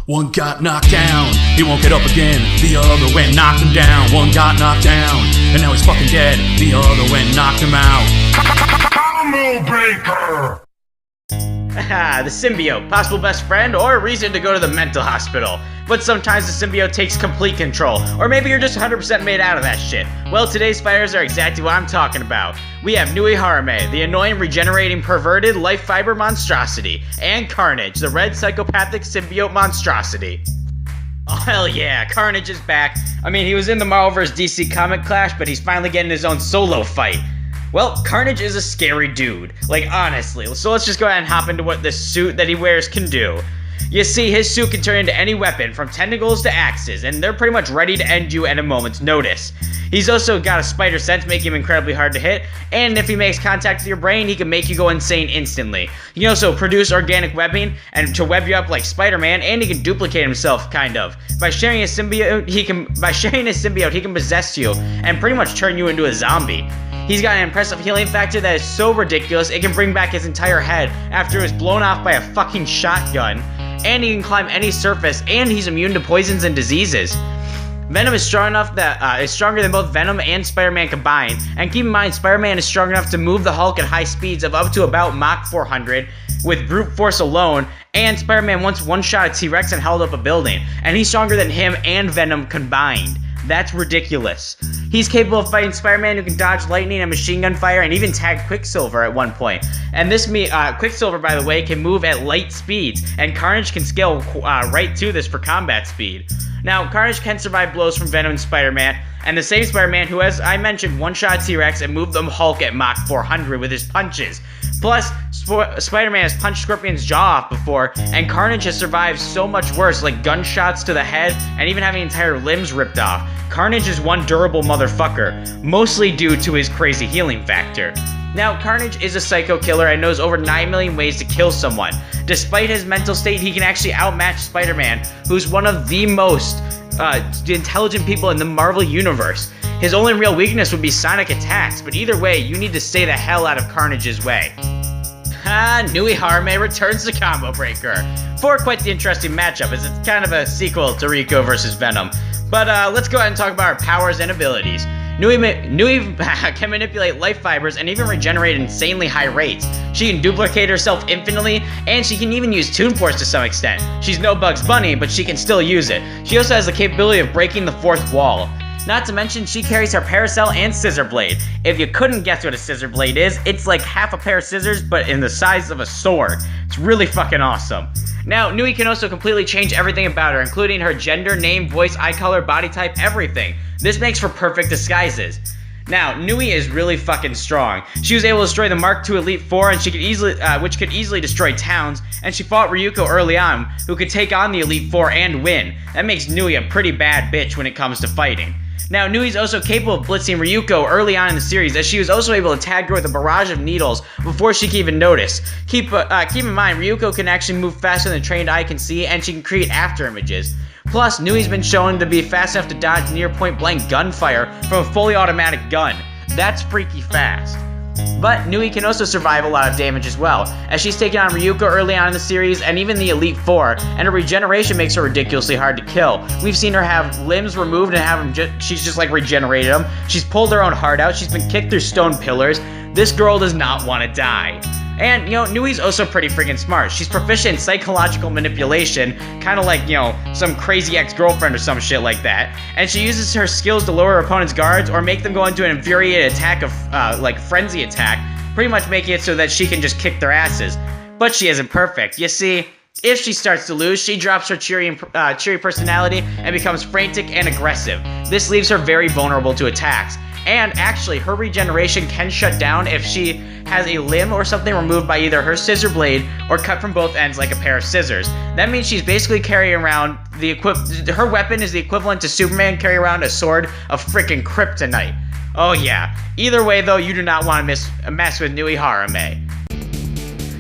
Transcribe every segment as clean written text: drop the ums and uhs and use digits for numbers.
One got knocked down, he won't get up again. The other went knocked him down. One got knocked down, and now he's fucking dead. The other went knocked him out. Combo breaker! The symbiote, possible best friend, or a reason to go to the mental hospital. But sometimes the symbiote takes complete control, or maybe you're just 100% made out of that shit. Well, today's fighters are exactly what I'm talking about. We have Nui Harime, the annoying, regenerating, perverted, life fiber monstrosity, and Carnage, the red psychopathic symbiote monstrosity. Oh hell yeah, Carnage is back. I mean, he was in the Marvelverse DC comic clash, but he's finally getting his own solo fight. Well, Carnage is a scary dude, like honestly, so let's just go ahead and hop into what this suit that he wears can do. You see, his suit can turn into any weapon, from tentacles to axes, and they're pretty much ready to end you at a moment's notice. He's also got a spider sense, making him incredibly hard to hit, and if he makes contact with your brain, he can make you go insane instantly. He can also produce organic webbing and to web you up like Spider-Man, and he can duplicate himself, kind of. By sharing his symbiote, he can possess you and pretty much turn you into a zombie. He's got an impressive healing factor that is so ridiculous it can bring back his entire head after it was blown off by a fucking shotgun. And he can climb any surface, and he's immune to poisons and diseases. Venom is strong enough that is stronger than both Venom and Spider-Man combined. And keep in mind, Spider-Man is strong enough to move the Hulk at high speeds of up to about Mach 400 with brute force alone. And Spider-Man once one-shot a T-Rex and held up a building, and he's stronger than him and Venom combined. That's ridiculous. He's capable of fighting Spider-Man, who can dodge lightning and machine gun fire, and even tag Quicksilver at one point. And this Quicksilver, by the way, can move at light speeds, and Carnage can scale right to this for combat speed. Now, Carnage can survive blows from Venom and Spider-Man, and the same Spider-Man who, as I mentioned, one-shot T-Rex and moved the Hulk at Mach 400 with his punches. Plus, Spider-Man has punched Scorpion's jaw off before, and Carnage has survived so much worse, like gunshots to the head and even having entire limbs ripped off. Carnage is one durable motherfucker, mostly due to his crazy healing factor. Now, Carnage is a psycho killer and knows over 9 million ways to kill someone. Despite his mental state, he can actually outmatch Spider-Man, who's one of the most intelligent people in the Marvel Universe. His only real weakness would be sonic attacks, but either way, you need to stay the hell out of Carnage's way. Nui Harime returns to Combo Breaker for quite the interesting matchup, as it's kind of a sequel to Rico vs. Venom. But let's go ahead and talk about our powers and abilities. Nui can manipulate life fibers and even regenerate at insanely high rates. She can duplicate herself infinitely, and she can even use Toon Force to some extent. She's no Bugs Bunny, but she can still use it. She also has the capability of breaking the fourth wall. Not to mention, she carries her Paracel and Scissor Blade. If you couldn't guess what a Scissor Blade is, it's like half a pair of scissors, but in the size of a sword. It's really fucking awesome. Now, Nui can also completely change everything about her, including her gender, name, voice, eye color, body type, everything. This makes for perfect disguises. Now, Nui is really fucking strong. She was able to destroy the Mark II Elite Four, and which could easily destroy towns, and she fought Ryuko early on, who could take on the Elite Four and win. That makes Nui a pretty bad bitch when it comes to fighting. Now, Nui's also capable of blitzing Ryuko early on in the series, as she was also able to tag her with a barrage of needles before she could even notice. Keep in mind, Ryuko can actually move faster than a trained eye can see, and she can create after images. Plus, Nui's been shown to be fast enough to dodge near point-blank gunfire from a fully automatic gun. That's freaky fast. But Nui can also survive a lot of damage as well, as she's taken on Ryuko early on in the series and even the Elite Four, and her regeneration makes her ridiculously hard to kill. We've seen her have limbs removed and she's just like regenerated them. She's pulled her own heart out, she's been kicked through stone pillars. This girl does not want to die. And, Nui's also pretty freaking smart. She's proficient in psychological manipulation, kind of like, some crazy ex-girlfriend or some shit like that. And she uses her skills to lower her opponent's guards or make them go into an infuriated attack of, like, frenzy attack, pretty much making it so that she can just kick their asses. But she isn't perfect. You see, if she starts to lose, she drops her cheery personality and becomes frantic and aggressive. This leaves her very vulnerable to attacks. And actually, her regeneration can shut down if she has a limb or something removed by either her scissor blade or cut from both ends like a pair of scissors. That means she's basically carrying around her weapon is the equivalent to Superman carrying around a sword of frickin' kryptonite. Oh yeah. Either way though, you do not want to mess with Nui Harime.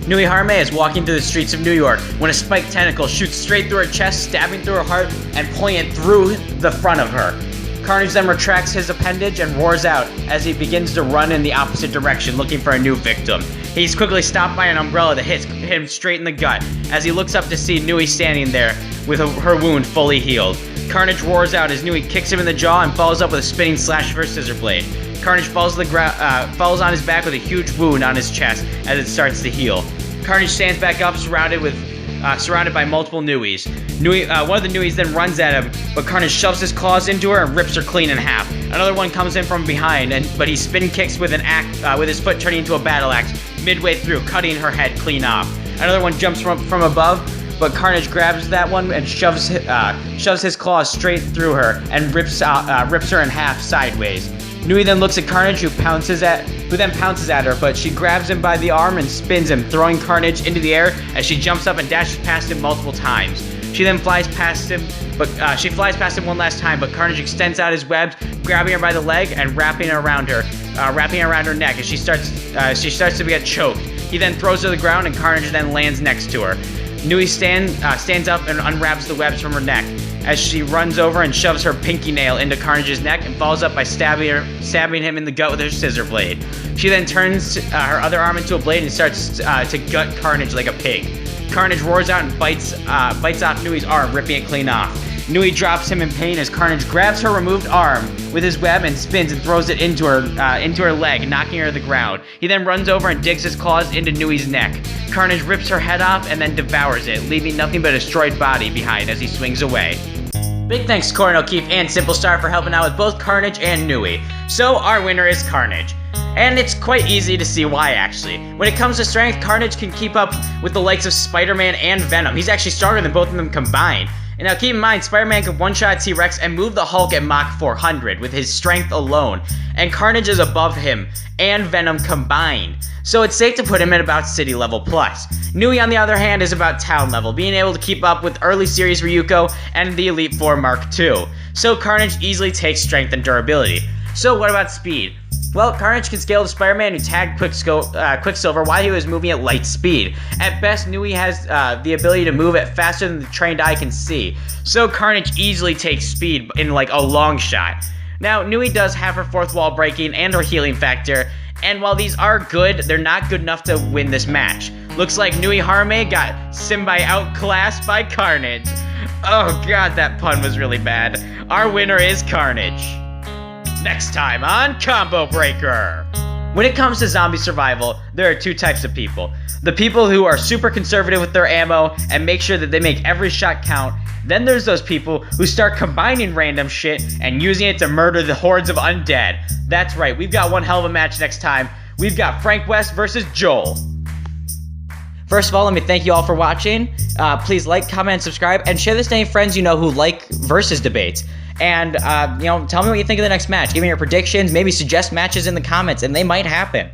Nui Harime is walking through the streets of New York when a spiked tentacle shoots straight through her chest, stabbing through her heart and pulling it through the front of her. Carnage then retracts his appendage and roars out as he begins to run in the opposite direction, looking for a new victim. He's quickly stopped by an umbrella that hits him straight in the gut as he looks up to see Nui standing there, with her wound fully healed. Carnage roars out as Nui kicks him in the jaw and follows up with a spinning slash for scissor blade. Carnage falls on his back with a huge wound on his chest as it starts to heal. Carnage stands back up, surrounded by multiple Nuis. One of the Nuis then runs at him, but Carnage shoves his claws into her and rips her clean in half. Another one comes in from behind, but he spin kicks with with his foot turning into a battle axe midway through, cutting her head clean off. Another one jumps from above, but Carnage grabs that one and shoves his claws straight through her and rips her in half sideways. Nui then looks at Carnage, who then pounces at her, but she grabs him by the arm and spins him, throwing Carnage into the air as she jumps up and dashes past him multiple times. She then flies past him, one last time, but Carnage extends out his webs, grabbing her by the leg and wrapping around her neck as she starts to get choked. He then throws her to the ground, and Carnage then lands next to her. Nui stands up and unwraps the webs from her neck as she runs over and shoves her pinky nail into Carnage's neck and follows up by stabbing him in the gut with her scissor blade. She then turns her other arm into a blade and starts to gut Carnage like a pig. Carnage roars out and bites off Nui's arm, ripping it clean off. Nui drops him in pain as Carnage grabs her removed arm with his web and spins and throws it into her leg, knocking her to the ground. He then runs over and digs his claws into Nui's neck. Carnage rips her head off and then devours it, leaving nothing but a destroyed body behind as he swings away. Big thanks to Corey O'Keefe and Simple Star for helping out with both Carnage and Nui. So our winner is Carnage. And it's quite easy to see why, actually. When it comes to strength, Carnage can keep up with the likes of Spider-Man and Venom. He's actually stronger than both of them combined. And now keep in mind, Spider-Man could one-shot T-Rex and move the Hulk at Mach 400 with his strength alone. And Carnage is above him and Venom combined. So it's safe to put him at about city level plus. Nui, on the other hand, is about town level, being able to keep up with early series Ryuko and the Elite Four Mark II. So Carnage easily takes strength and durability. So what about speed? Well, Carnage can scale to Spider-Man, who tagged Quicksilver while he was moving at light speed. At best, Nui has the ability to move at faster than the trained eye can see. So Carnage easily takes speed in like a long shot. Now, Nui does have her fourth wall breaking and her healing factor, and while these are good, they're not good enough to win this match. Looks like Nui Harime got Simbai outclassed by Carnage. Oh god, that pun was really bad. Our winner is Carnage. Next time on Combo Breaker. When it comes to zombie survival, there are two types of people. The people who are super conservative with their ammo and make sure that they make every shot count. Then there's those people who start combining random shit and using it to murder the hordes of undead. That's right, we've got one hell of a match next time. We've got Frank West versus Joel. First of all, let me thank you all for watching. Please like, comment, subscribe, and share this to any friends you know who like versus debates. And, tell me what you think of the next match. Give me your predictions, maybe suggest matches in the comments, and they might happen.